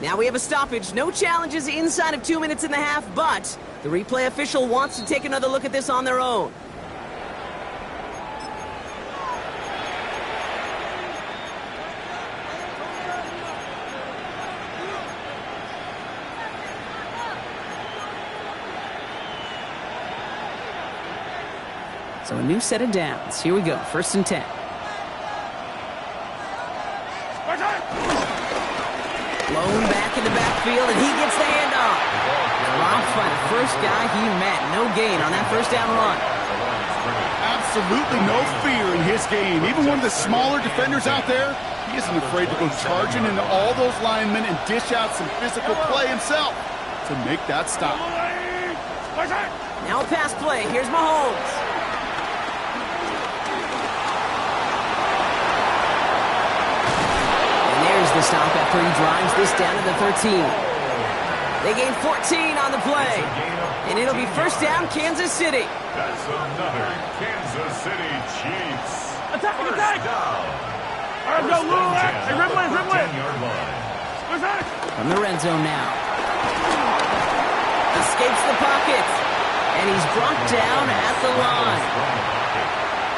Now we have a stoppage. No challenges inside of 2 minutes and a half, but the replay official wants to take another look at this on their own. So a new set of downs. Here we go, 1st and 10. Blown back in the backfield, and he gets the handoff. Dropped by the first guy he met. No gain on that 1st down run. Absolutely no fear in his game. Even one of the smaller defenders out there, he isn't afraid to go charging into all those linemen and dish out some physical play himself to make that stop. Now a pass play. Here's Mahomes. The stop after he drives this down to the 13. They gain 14 on the play, and it'll be 1st down, Kansas City. That's another Kansas City Chiefs. Attack! All right, go, Lou. Hey, Rimley. From the red zone now. Escapes the pocket, and he's brought down at the line.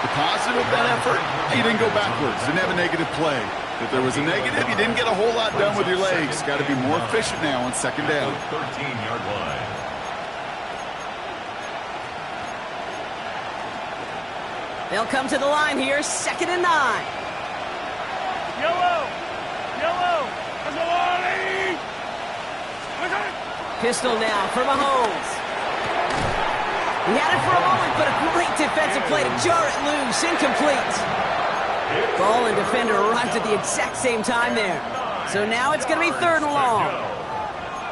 The positive of that effort, he didn't go backwards, didn't have a negative play. If there was a negative, you didn't get a whole lot done with your legs. Got to be more efficient now on 2nd down. 13-yard line. They'll come to the line here, 2nd and 9. Yellow. Pistol now for Mahomes. He had it for a moment, but a great defensive play to jar it loose. Incomplete. Ball and defender arrived at the exact same time there. So now it's going to be 3rd and long.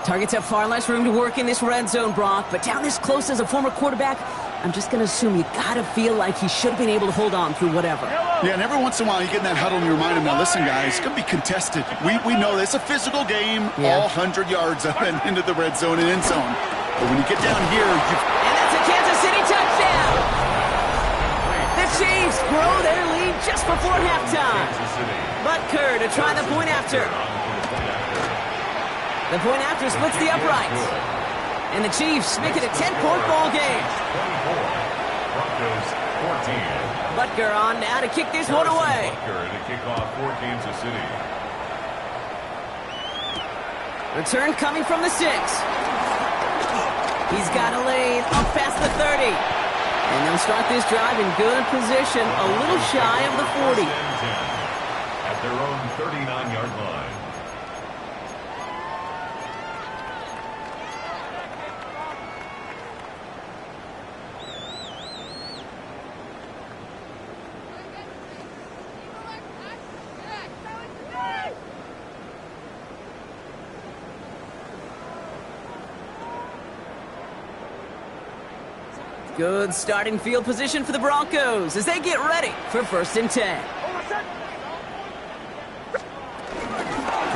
Targets have far less room to work in this red zone, Brock, but down this close as a former quarterback, I'm just going to assume you got to feel like he should have been able to hold on through whatever. Yeah, and every once in a while you get in that huddle and you remind him, now listen, guys, it's going to be contested. We know this. It's a physical game, all 100 yards up and into the red zone and end zone. But when you get down here, And that's a Kansas City touchdown! The Chiefs grow their lead just before halftime. Butker to try the point after. The point after splits the uprights. And the Chiefs make it a 10-point ball game. Broncos 14. Butker on now to kick this one away. Butker to kick off for Kansas City. Return coming from the 6. He's got a lane up past the 30. And they'll start this drive in good position, a little shy of the 40. At their own 39-yard line. Good starting field position for the Broncos as they get ready for 1st and 10.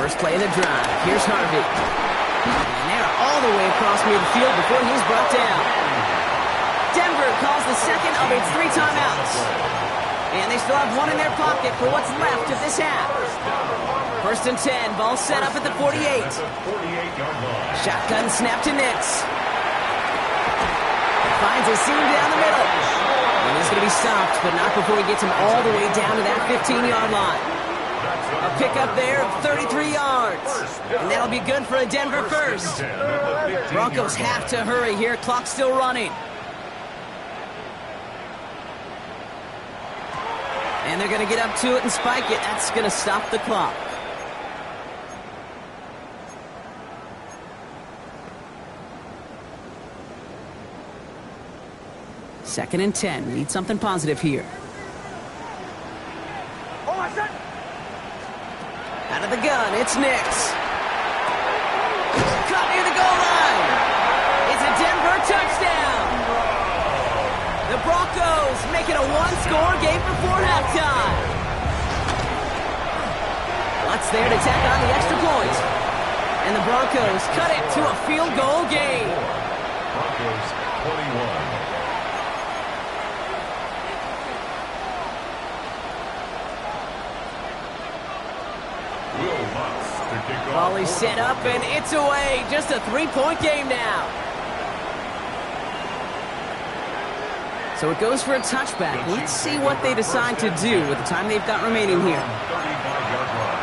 First play of the drive. Here's Harvey. And they're all the way across midfield before he's brought down. Denver calls the 2nd of its 3 timeouts. And they still have 1 in their pocket for what's left of this half. 1st and 10. Ball set up at the 48. Shotgun snap to Nix. Finds a seam down the middle. And he's going to be stopped, but not before he gets him all the way down to that 15-yard line. A pickup there of 33 yards. And that'll be good for a Denver first. Broncos have to hurry here. Clock's still running. And they're going to get up to it and spike it. That's going to stop the clock. Second and 10. Need something positive here. Out of the gun, it's Nix. Caught near the goal line. It's a Denver touchdown. The Broncos make it a 1-score game before halftime. Lutz there to tack on the extra point. And the Broncos cut it to a field goal game. Broncos 21. Ball is set up, and it's away. Just a three-point game now. So it goes for a touchback. Let's see what they decide to do with the time they've got remaining here. 35-yard line.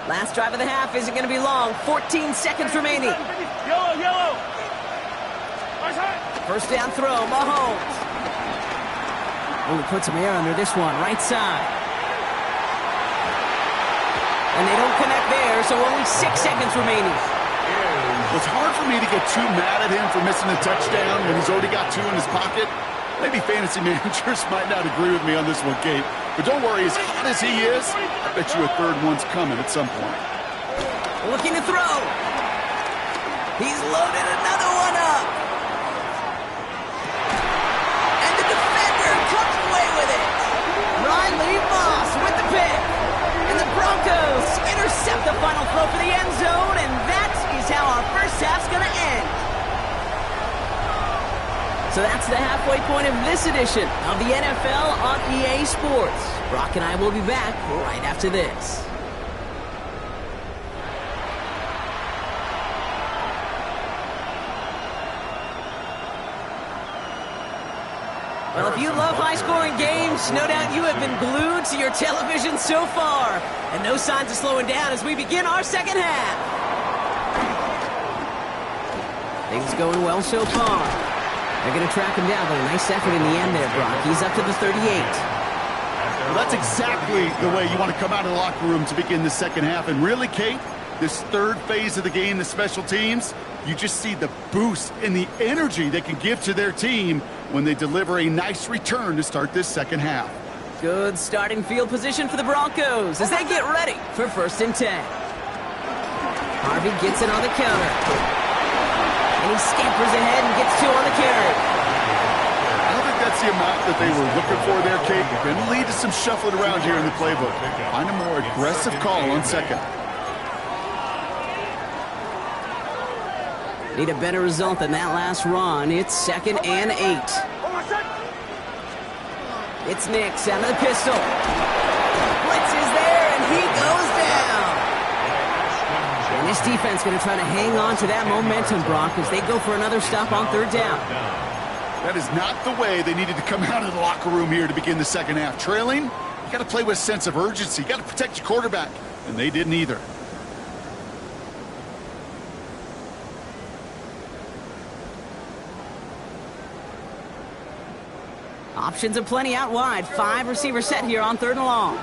Last drive of the half isn't going to be long. 14 seconds remaining. Yellow. First down throw, Mahomes. Oh, he puts some air under this one, right side. And they don't connect there, so only 6 seconds remaining. It's hard for me to get too mad at him for missing a touchdown when he's already got 2 in his pocket. Maybe fantasy managers might not agree with me on this one, Kate. But don't worry, as hot as he is, I bet you a third one's coming at some point. Looking to throw. He's loaded another one up. And the defender comes away with it. Riley Moss with the pick. And the Broncos intercept the final throw for the end zone, and that is how our first half's going to end. So that's the halfway point of this edition of the NFL on EA Sports. Brock and I will be back right after this. Well, if you love high-scoring games, no doubt you have been glued to your television so far. And no signs of slowing down as we begin our second half. Things going well so far. They're going to track him down, but a nice effort in the end there, Brock. He's up to the 38. Well, that's exactly the way you want to come out of the locker room to begin the second half. And really, Kate, this third phase of the game, the special teams, you just see the boost and the energy they can give to their team when they deliver a nice return to start this second half. Good starting field position for the Broncos as they get ready for 1st and 10. Harvey gets it on the counter. And he scampers ahead and gets 2 on the carry. I don't think that's the amount that they were looking for there, Kate. Going to lead to some shuffling around here in the playbook. Find a more aggressive call on second. Need a better result than that last run. It's 2nd and 8. It's Nix out of the pistol. Blitz is there, and he goes down. And this defense going to try to hang on to that momentum, Brock, as they go for another stop on 3rd down. That is not the way they needed to come out of the locker room here to begin the second half. Trailing, you got to play with a sense of urgency. You got to protect your quarterback, and they didn't either. Options aplenty out wide. 5 receivers set here on 3rd and long.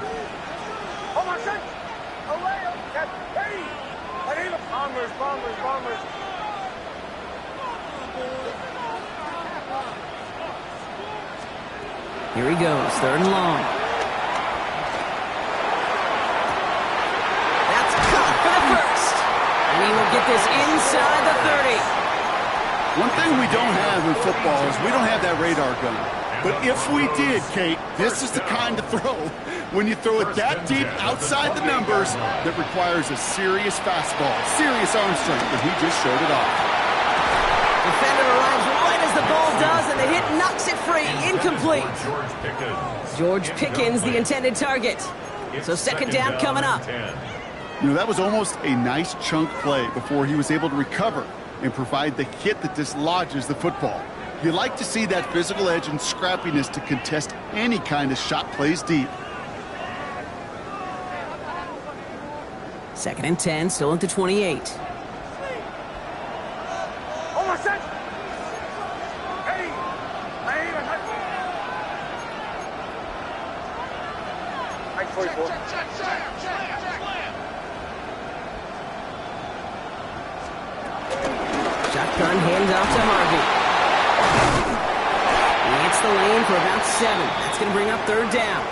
Here he goes, 3rd and long. That's caught for the first. And he will get this inside the 30. One thing we don't have in football is we don't have that radar gun. But if we did, Kate, this is the kind of throw, when you throw it that deep outside the numbers, that requires a serious fastball, serious arm strength, and he just showed it off. Defender arrives right as the ball does, and the hit knocks it free. Incomplete. George Pickens, the intended target. So 2nd down coming up. You know, that was almost a nice chunk play before he was able to recover and provide the hit that dislodges the football. You like to see that physical edge and scrappiness to contest any kind of shot plays deep. 2nd and 10, still at the 28. Shotgun hands off to Harvey. He hits the lane for about 7. That's going to bring up 3rd down.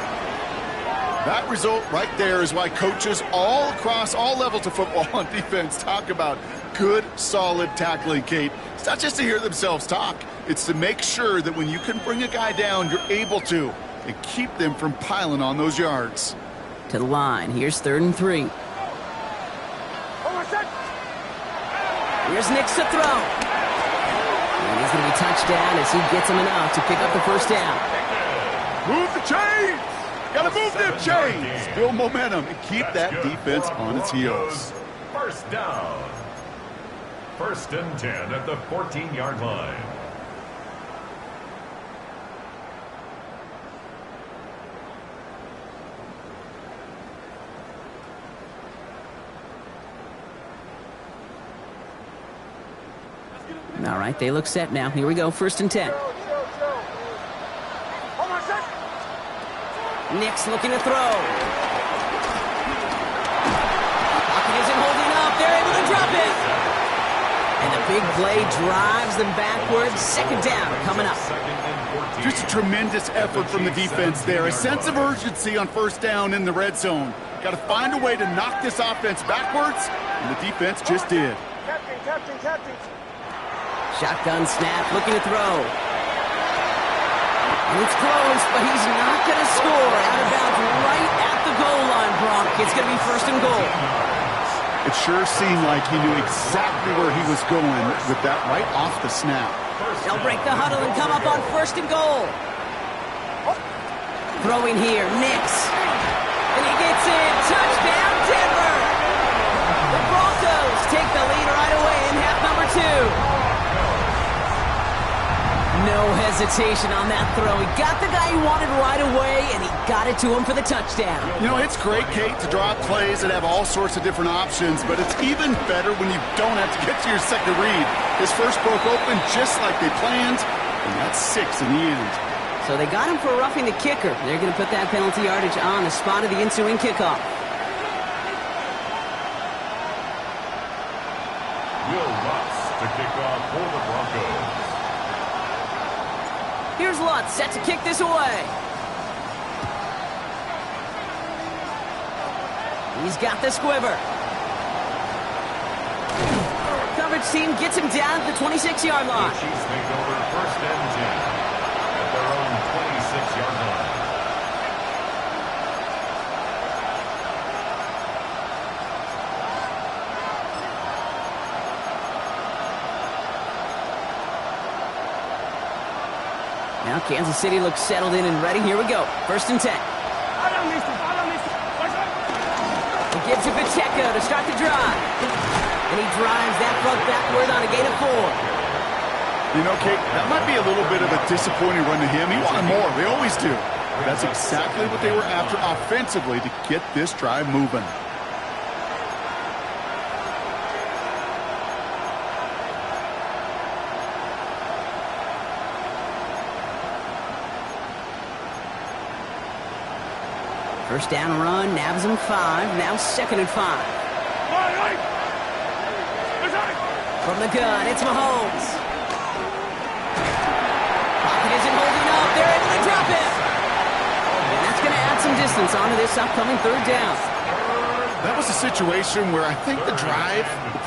That result right there is why coaches all across all levels of football on defense talk about good, solid tackling, Kate. It's not just to hear themselves talk. It's to make sure that when you can bring a guy down, you're able to, and keep them from piling on those yards. To the line. Here's 3rd and 3. Here's Nix to throw. And he's going to be touched down as he gets him enough to pick up the first down. Move the chains! Gotta move them chains! Build momentum and keep that defense on its heels. First down. 1st and 10 at the 14-yard line. All right, they look set now. Here we go, 1st and 10. Nix looking to throw. Pocket isn't holding up. They're able to drop it. And the big play drives them backwards. 2nd down coming up. Just a tremendous effort from the defense there. A sense of urgency on 1st down in the red zone. Got to find a way to knock this offense backwards, and the defense just did. Captain. Shotgun snap, looking to throw. And it's close, but he's not going to score. Out of bounds right at the goal line, Brock. It's going to be 1st and goal. It sure seemed like he knew exactly where he was going with that right off the snap. They'll break the huddle and come up on 1st and goal. Throwing here, Nix. And he gets in. Touchdown, Denver. The Broncos take the lead right away in half number 2. No hesitation on that throw. He got the guy he wanted right away, and he got it to him for the touchdown. You know, it's great, Kate, to draw up plays that have all sorts of different options, but it's even better when you don't have to get to your second read. His first broke open just like they planned, and that's 6 in the end. So they got him for roughing the kicker. They're going to put that penalty yardage on the spot of the ensuing kickoff. Will Lutz to kick off for the Broncos. Here's Lutz, set to kick this away. He's got the squiver. Coverage team gets him down at the 26-yard line. The Chiefs make over 1st and 10 at their own 26-yard line. Now Kansas City looks settled in and ready. Here we go. 1st and 10. He gives it Pacheco to start the drive. And he drives that front backward on a gain of 4. You know, Kate, that might be a little bit of a disappointing run to him. He wanted more. They always do. That's exactly what they were after offensively to get this drive moving. First down run, nabs him 5. Now 2nd and 5. From the gun, it's Mahomes. Pocket isn't holding up. They're able to drop it. And that's going to add some distance onto this upcoming 3rd down. That was a situation where I think the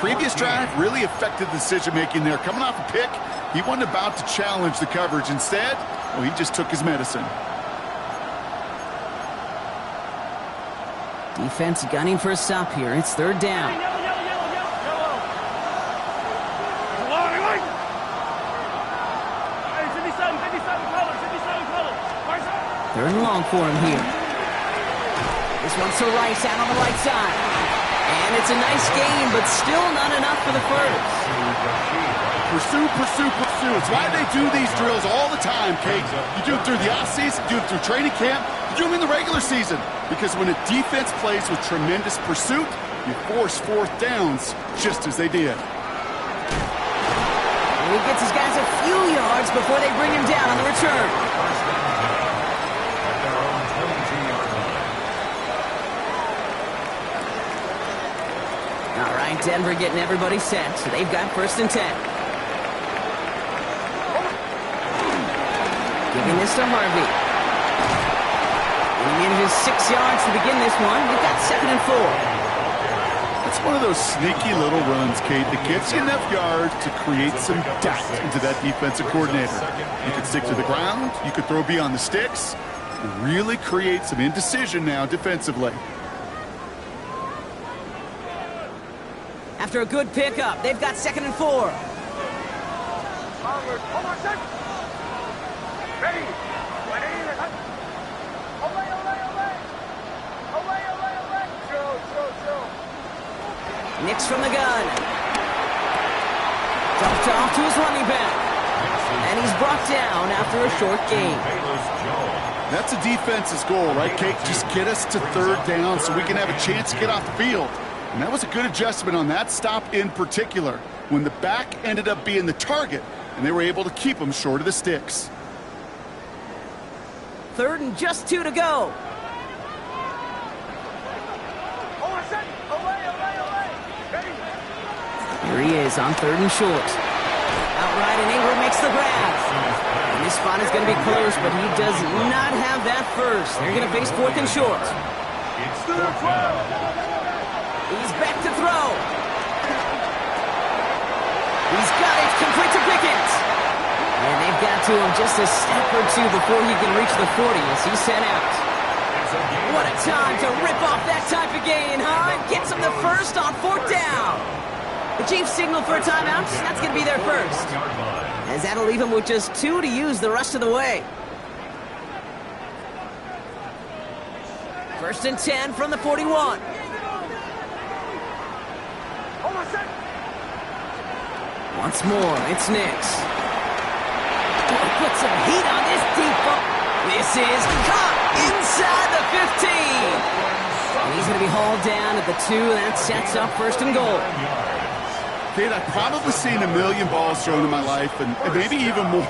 previous drive, really affected the decision-making there. Coming off a pick, he wasn't about to challenge the coverage. Instead, well, he just took his medicine. Defense gunning for a stop here. It's 3rd down. Third and long for him here. This one's to Rice out on the right side. And it's a nice gain, but still not enough for the first. Pursue. It's why they do these drills all the time, Kate. You do it through the offseason, you do it through training camp, you do them in the regular season. Because when a defense plays with tremendous pursuit, you force 4th downs just as they did. And he gets his guys a few yards before they bring him down on the return. At their own 22-yard line. All right, Denver getting everybody set, so they've got 1st and 10. Giving this to Harvey. And he manages 6 yards to begin this one. We've got 2nd and 4. It's one of those sneaky little runs, Kate, that gets you enough yards to create some doubt into that defensive coordinator. You could stick to the ground, you could throw beyond the sticks, and really create some indecision now defensively. After a good pickup, they've got 2nd and 4. Nix from the gun. Dumped off to his running back. And he's brought down after a short gain. That's a defense's goal, right, Kate? Just get us to 3rd down so we can have a chance to get off the field. And that was a good adjustment on that stop in particular, when the back ended up being the target, and they were able to keep him short of the sticks. 3rd and just 2 to go. Here he is on 3rd and short. Outright, and Ingram makes the grab. And this spot is going to be close, but he does not have that first. They're going to face 4th and short. He's back to throw. He's got it, complete to Pickens. And they've got to him just a step or two before he can reach the 40 as he's sent out. What a time to rip off that type of gain, huh? And gets him the first on 4th down. The Chiefs signal for a timeout. That's going to be their first. As that'll leave him with just 2 to use the rest of the way. 1st and 10 from the 41. Once more, it's Nix. Put some heat on this deep ball. This is caught inside the 15. And he's going to be hauled down at the 2. That sets up 1st and goal. Kate, I've probably seen a million balls thrown in my life, and maybe even more.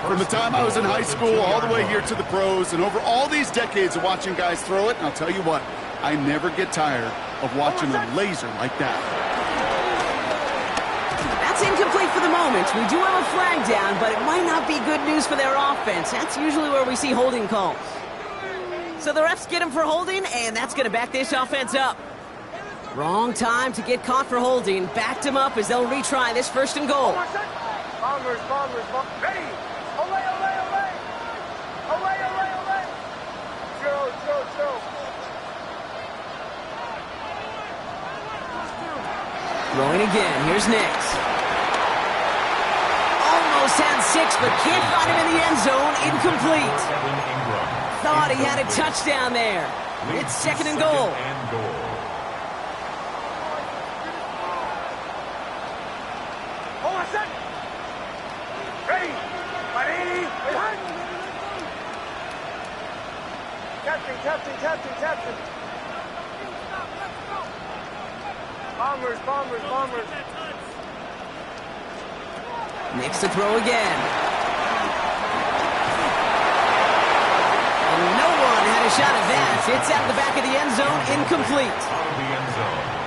From the time I was in high school all the way here to the pros, and over all these decades of watching guys throw it, and I'll tell you what, I never get tired of watching a laser like that. That's incomplete for the moment. We do have a flag down, but it might not be good news for their offense. That's usually where we see holding calls. So the refs get him for holding, and that's going to back this offense up. Wrong time to get caught for holding. Backed him up as they'll retry this 1st and goal. Bombers, ready! Olay! Chill. Throwing again. Here's Nix. Almost had 6, but can't find him in the end zone. Incomplete. Thought he had a touchdown there. It's 2nd and goal. Ready! Captain! Bombers! Nix to throw again. And no one had a shot at that. It's out the back of the end zone, incomplete.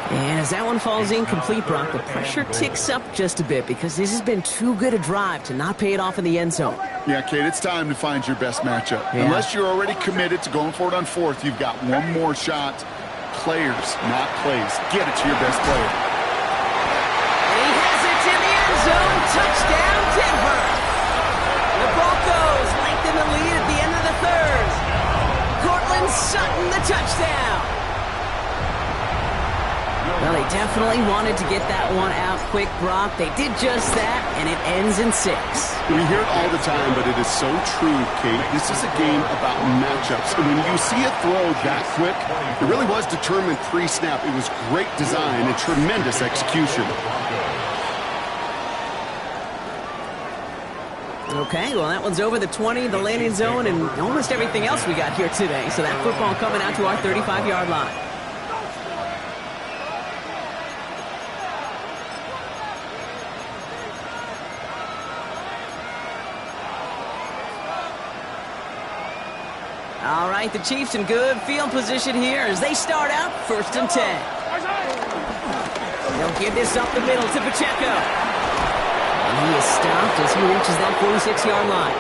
And as that one falls incomplete, Brock, the pressure ticks up just a bit because this has been too good a drive to not pay it off in the end zone. Yeah, Kate, it's time to find your best matchup. Yeah. Unless you're already committed to going for it on 4th, you've got one more shot. Players, not plays. Get it to your best player. And he has it in the end zone. Touchdown, Denver. The Broncos lengthen the lead at the end of the 3rd. Cortland Sutton, the touchdown. Well, they definitely wanted to get that one out quick, Brock. They did just that, and it ends in 6. We hear it all the time, but it is so true, Kate. This is a game about matchups. And when you see a throw that quick, it really was determined pre-snap. It was great design and tremendous execution. Okay, well, that one's over the 20, the landing zone, and almost everything else we got here today. So that football coming out to our 35-yard line. All right, the Chiefs in good field position here as they start out 1st and 10. They'll give this up the middle to Pacheco. And he is stopped as he reaches that 46-yard line.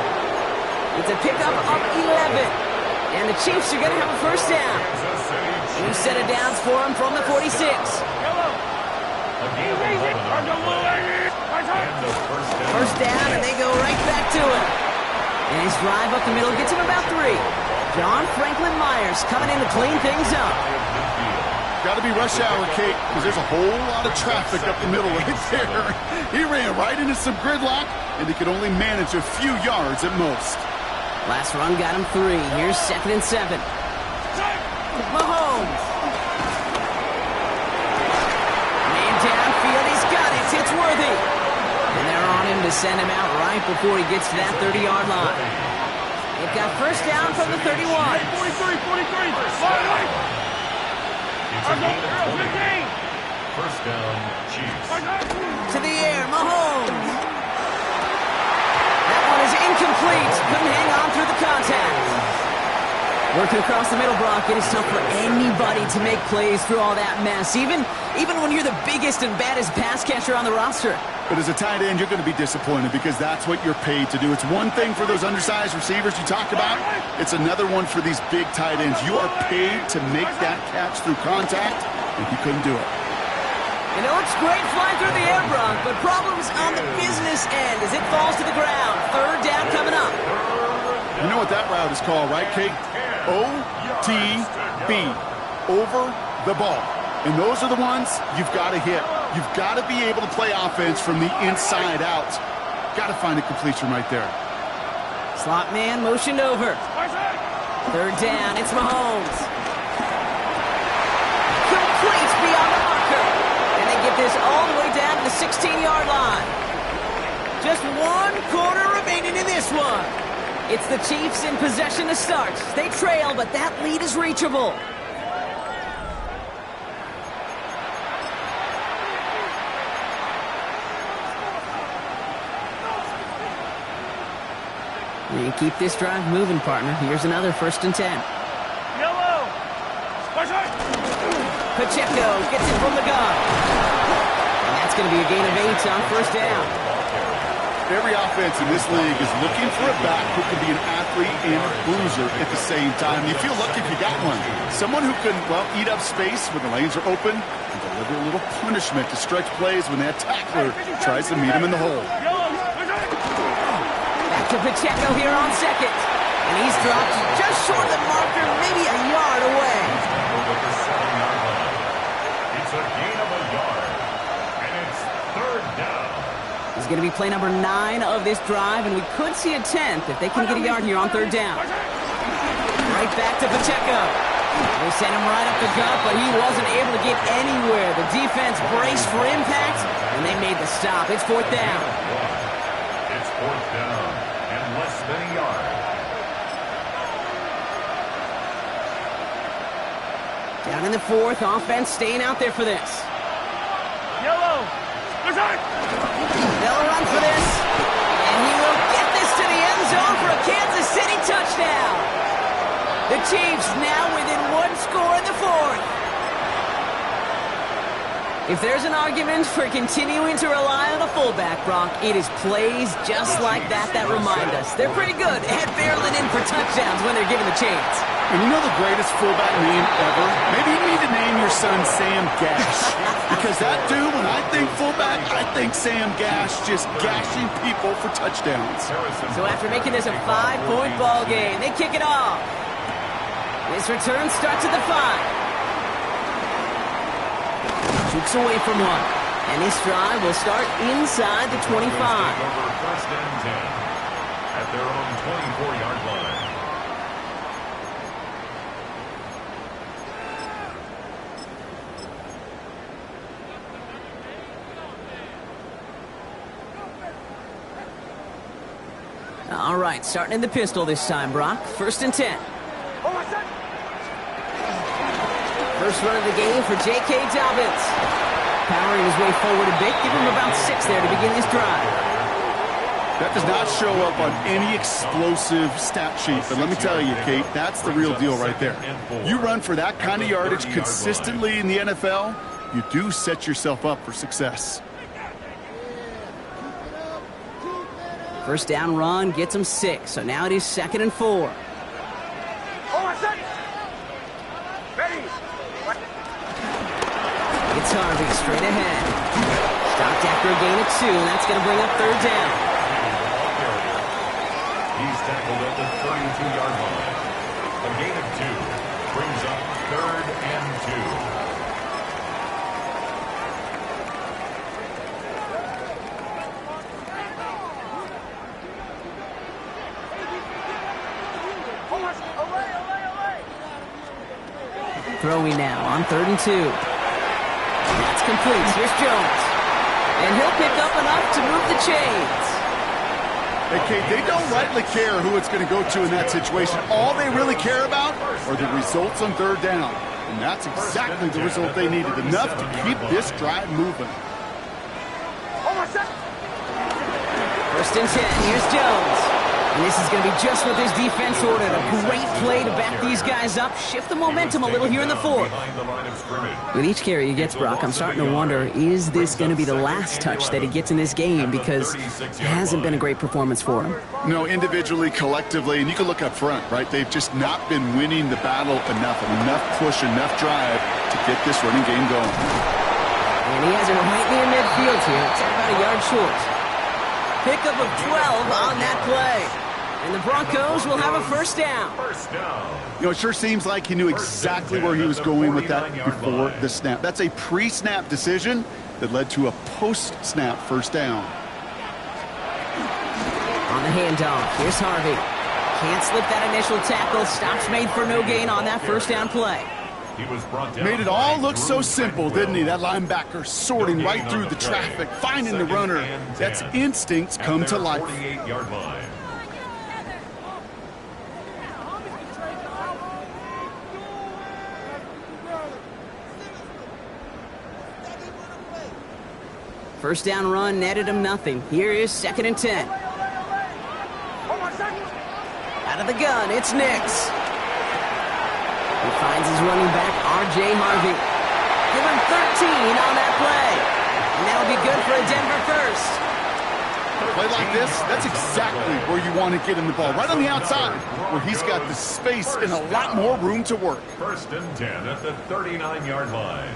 It's a pickup of 11. And the Chiefs are going to have a 1st down. New set of downs for him from the 46. First down, and they go right back to it. And his drive up the middle gets him about 3. John Franklin Myers coming in to clean things up. Got to be rush hour, Kate, because there's a whole lot of traffic up the middle right there. He ran right into some gridlock, and he could only manage a few yards at most. Last run got him 3. Here's 2nd and 7. Mahomes. Man downfield, he's got it. It's Worthy. And they're on him to send him out right before he gets to that 30-yard line. They've got first down from the 31. 43. First down, Chiefs. To the air, Mahomes. That one is incomplete. Couldn't hang on through the contact. Working across the middle, Brock, it is tough for anybody to make plays through all that mess, even when you're the biggest and baddest pass catcher on the roster. But as a tight end, you're going to be disappointed because that's what you're paid to do. It's one thing for those undersized receivers you talk about. It's another one for these big tight ends. You are paid to make that catch through contact, and he couldn't do it. And it looks great flying through the air, Brock, but problems on the business end as it falls to the ground. Third down coming up. You know what that route is called, right, Kate? OTB, over the ball. And those are the ones you've got to hit. You've got to be able to play offense from the inside out. Got to find a completion right there. Slot man motioned over. Third down, it's Mahomes. Complete beyond the marker. And they get this all the way down to the 16-yard line. Just 1 quarter remaining in this one. It's the Chiefs in possession to start. They trail, but that lead is reachable. You keep this drive moving, partner. Here's another 1st and 10. Yellow. Pacheco gets it from the gun. And that's going to be a gain of 8 on first down. Every offense in this league is looking for a back who can be an athlete and a bruiser at the same time. You feel lucky if you got one. Someone who can, well, eat up space when the lanes are open and deliver a little punishment to stretch plays when that tackler tries to meet him in the hole. Back to Pacheco here on 2nd. And he's dropped just short of the marker, maybe a yard away. Over the 7-yard line. It's a gain of a yard. And it's 3rd down. He's going to be play number 9 of this drive, and we could see a 10th if they can get a yard here on 3rd down. Right back to Pacheco. They sent him right up the gut, but he wasn't able to get anywhere. The defense braced for impact, and they made the stop. It's 4th down. It's 4th down and less than a yard. Down in the 4th, offense staying out there for this. Yellow. They'll run for this, and he will get this to the end zone for a Kansas City touchdown. The Chiefs now within 1 score in the 4th. If there's an argument for continuing to rely on a fullback, Brock, it is plays just like that that remind us. They're pretty good at barreling in for touchdowns when they're given the chance. And you know the greatest fullback name ever? Maybe you need to name your son Sam Gash. Because that dude, when I think fullback, I think Sam Gash just gashing people for touchdowns. So after making this a 5-point ball game, they kick it off. This return starts at the 5. Shoots away from one. And this drive will start inside the 25. Over 1st and 10 at their own 24-yard line. All right, starting in the pistol this time, Brock. 1st and 10. First run of the game for J.K. Dobbins. Powering his way forward a bit. Give him about 6 there to begin this drive. That does not show up on any explosive stat sheet, but let me tell you, Kate, that's the real deal right there. You run for that kind of yardage consistently in the NFL, you do set yourself up for success. First down run gets him 6, so now it is 2nd and 4. It's Harvey straight ahead. Stopped after a gain of 2, and that's going to bring up 3rd down. He's tackled at the 32-yard line. A gain of 2 brings up 3rd and 2. Throwing now on 3rd and 2. That's complete. Here's Jones. And he'll pick up enough to move the chains. Hey, Kate, they don't rightly care who it's going to go to in that situation. All they really care about are the results on 3rd down. And that's exactly the result they needed. Enough to keep this drive moving. 1st and 10. Here's Jones. And this is going to be just what this defense ordered. A great play to back these guys up, shift the momentum a little here in the 4th. With each carry he gets, Brock, I'm starting to wonder, is this going to be the last touch that he gets in this game? Because it hasn't been a great performance for him. No, individually, collectively, and you can look up front, right? They've just not been winning the battle enough push, enough drive to get this running game going. And he has it right near midfield here. It's about a yard short. Pickup of 12 on that play. And the Broncos will have a 1st down. You know, it sure seems like he knew exactly where he was going with that before the snap. That's a pre-snap decision that led to a post-snap 1st down. On the handoff, here's Harvey. Can't slip that initial tackle. Stops made for no gain on that 1st down play. Made it all look so simple, didn't he? That linebacker sorting right through the traffic, finding the runner. That's instincts come to life. 38-yard line. First down run netted him nothing. Here is 2nd and 10. Out of the gun, it's Nix. He finds his running back, R.J. Harvey. Give him 13 on that play. And that'll be good for a Denver 1st. A play like this, that's exactly where you want to get him the ball. Right on the outside, where he's got the space and a lot more room to work. 1st and 10 at the 39-yard line.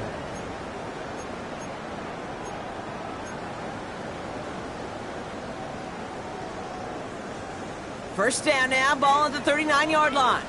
First down now, ball at the 39-yard line.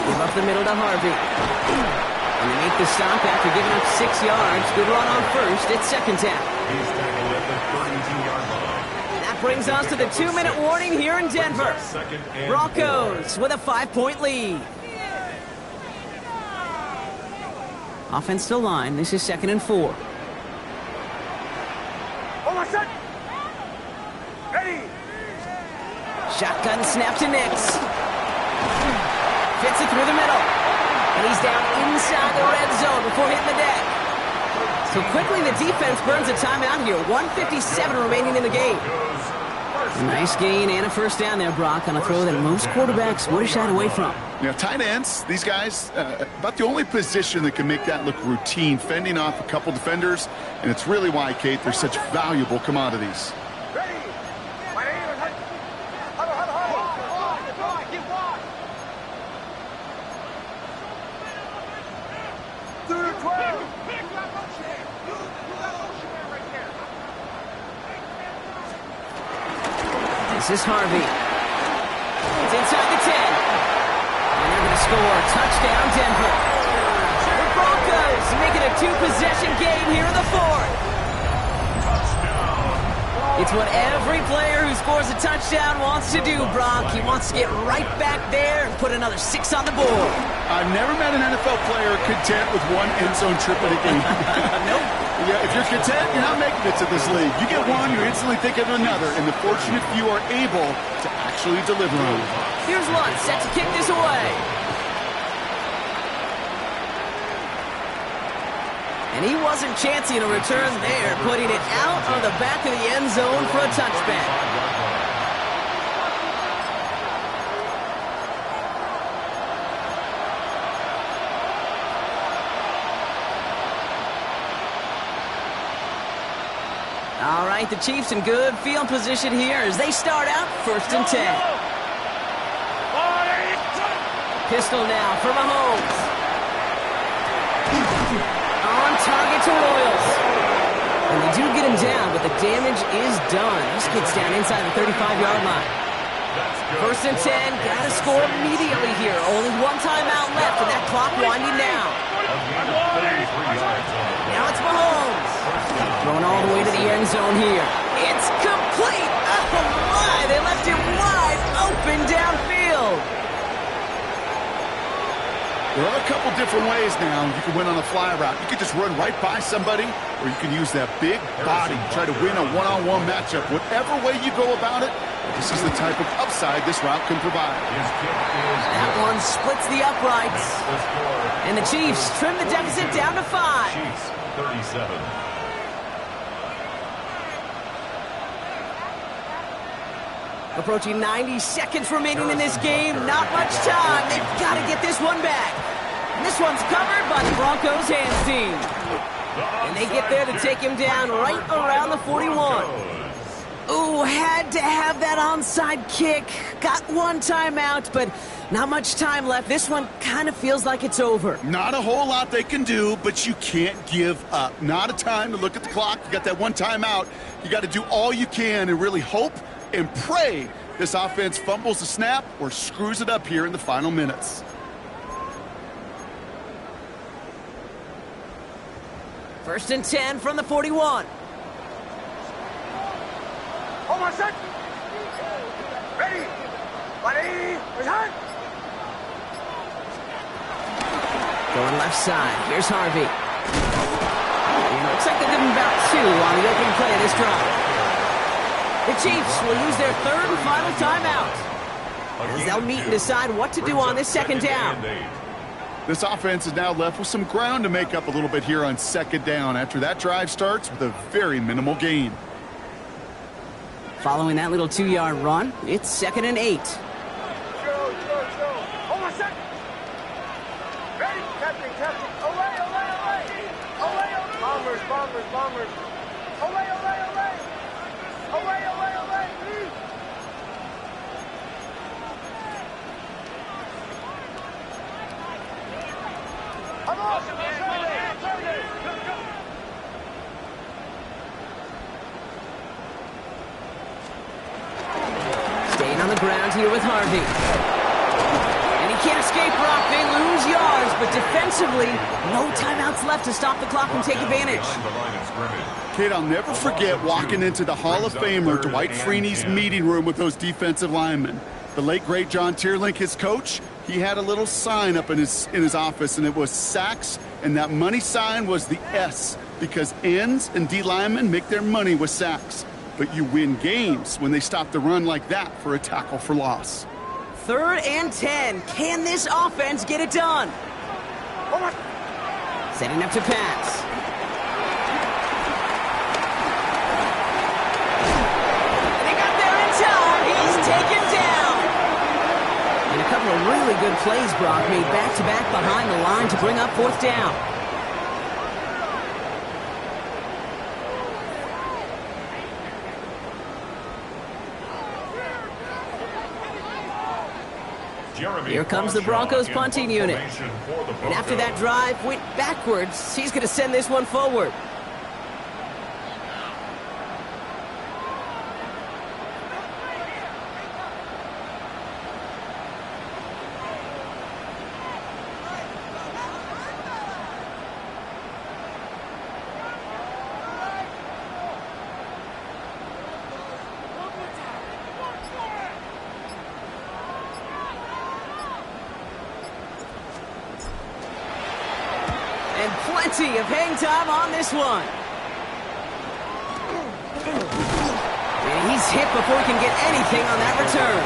Give up the middle to Harvey. And they make the stop after giving up 6 yards. Good run on 1st. It's 2nd down. He's tackled at the 32-yard line. That brings us to the 2-minute warning here in Denver. Broncos with a 5-point lead. Offensive line. This is 2nd and 4. Shotgun snap to Nix. Fits it through the middle. And he's down inside the red zone before hitting the deck. So quickly the defense burns a timeout here. 1:57 remaining in the game. A nice gain and a 1st down there, Brock, on a throw that most quarterbacks would have shied away from. You know, tight ends, these guys, about the only position that can make that look routine, fending off a couple defenders, and it's really why, Kate, they're such valuable commodities. This is Harvey. It's inside the 10. And they're going to score. Touchdown, Denver. The Broncos make it a 2-possession game here in the 4th. It's what every player who scores a touchdown wants to do, Brock. He wants to get right back there and put another 6 on the board. I've never met an NFL player content with one end zone trip in a game. Nope. Yeah, if you're content, you're not making it to this league. You get one, you instantly think of another, and the fortunate few are able to actually deliver on it. Here's one, set to kick this away. And he wasn't chancing a return there, putting it out on the back of the end zone for a touchback. All right, the Chiefs in good field position here as they start out 1st and 10. Pistol now for Mahomes. On target to Royals. And they do get him down, but the damage is done. This kid's down inside the 35-yard line. 1st and 10, gotta score immediately here. Only one timeout left, and that clock winding down. A gain of 33 yards on the Throwing all the way to the end zone here. It's complete! Oh my, they left him wide open downfield. There are a couple different ways now you can win on a fly route. You can just run right by somebody, or you can use that big body, try to win a one-on-one matchup. Whatever way you go about it, this is the type of upside this route can provide. That one splits the uprights. And the Chiefs trim the deficit down to 5. Chiefs 37. Approaching 90 seconds remaining in this game. Not much time. They've got to get this one back. And this one's covered by the Broncos hands team. And they get there to take him down right around the 41. Ooh, had to have that onside kick. Got one timeout, but not much time left. This one kind of feels like it's over. Not a whole lot they can do, but you can't give up. Not a time to look at the clock. You got that one timeout. You got to do all you can and really hope and pray this offense fumbles the snap or screws it up here in the final minutes. First and 10 from the 41. Hold on a sec. Ready. Ready. Return. Going left side. Here's Harvey. And it looks like they're giving about 2 on the opening play of this drive. The Chiefs will use their third and final timeout, as they'll meet and decide what to do on this second down. This offense is now left with some ground to make up a little bit here on second down after that drive starts with a very minimal gain. Following that little 2-yard run, it's 2nd and 8. Hold on a sec. Ready. Captain. Away. Bombers. Away. Staying on the ground here with Harvey. And he can't escape, Brock. They lose yards, but defensively, no timeouts left to stop the clock and take advantage. Kid, I'll never forget walking into the Hall of Famer Dwight Freeney's meeting room with those defensive linemen. The late, great John Tierlink, his coach, he had a little sign up in his office, and it was sacks, and that money sign was the S, because ends and D linemen make their money with sacks. But you win games when they stop the run like that for a tackle for loss. 3rd and 10. Can this offense get it done? Setting up to pass. And they got there in time. He's taken down. And a couple of really good plays, Brock, made back-to-back behind the line to bring up 4th down. Here comes the Broncos punting unit. And after that drive went backwards, he's going to send this one forward. And plenty of hang time on this one. And he's hit before he can get anything on that return.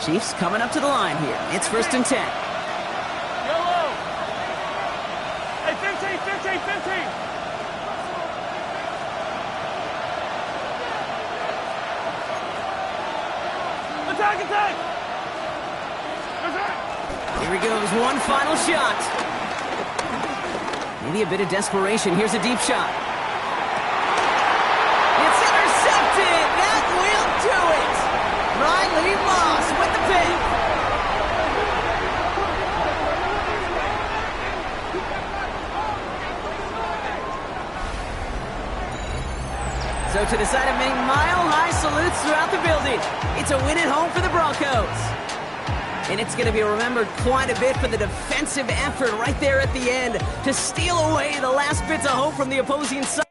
Chiefs coming up to the line here. It's 1st and 10. Yellow. Hey, 15. Attack! Here he goes, one final shot. Maybe a bit of desperation. Here's a deep shot. It's intercepted. That will do it. Riley Moss with the pick. So to the side of many mile-high salutes throughout the building, it's a win at home for the Broncos. And it's going to be remembered quite a bit for the defensive effort right there at the end to steal away the last bits of hope from the opposing side.